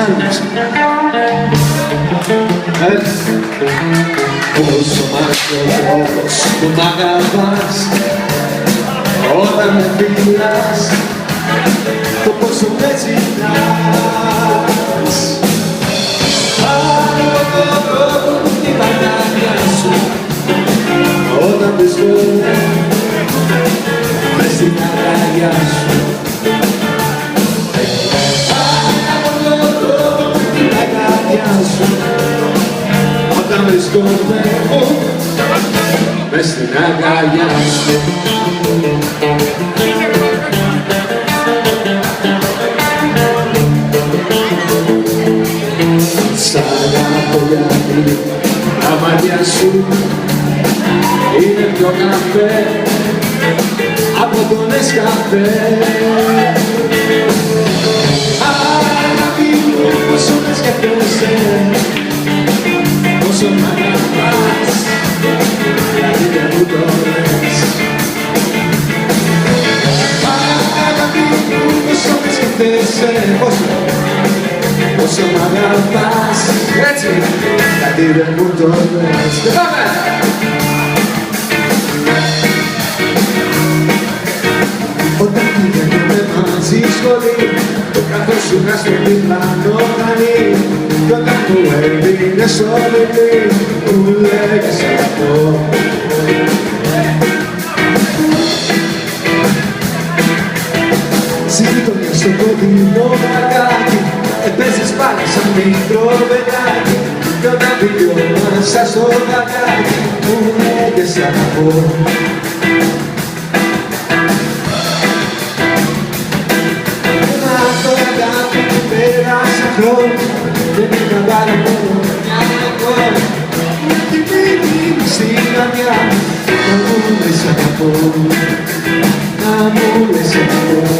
άλλους. Όσο μακρός που μ' αγαπάς, όταν με φιλάς, το πόσο με ζητάς. Άλλο την πανάκια σου, όταν βρίσκομαι μες στην αγκαλιά σου. Όταν βρισκόμαι μες στην αγκαλιά σου. Σ' αγαπώ γιατί τα μάτια σου είναι πιο καφέ από τον Νεσκαφέ. Αγάπη μου, πόσο με σκέφτεσαι, πόσο μ' αγαπάς, γιατί δεν μου το λες. Αγάπη μου, πόσο με σκέφτεσαι, πόσο μ' αγαπάς, έτσι, γιατί δεν μου το λες. Όταν πηγαίνουμε μαζί σχολή, το καθόσουνα στο διπλανό δανεί. Κι όταν μου έδινες όλη μου λέγες αγαπώ. Στη γειτονιά στο κοντινό μπαγκάκι έπαιζες πάλι σαν μικρό παιδάκι. Κι όταν πηγαίνασα στο μπαγκάκι μου λέγες αγαπώ. Δεν είχα βάλει μόνο μια εικόνα κι μείνει στην καρδιά να μου λες αγαπώ, να μου λες αγαπώ.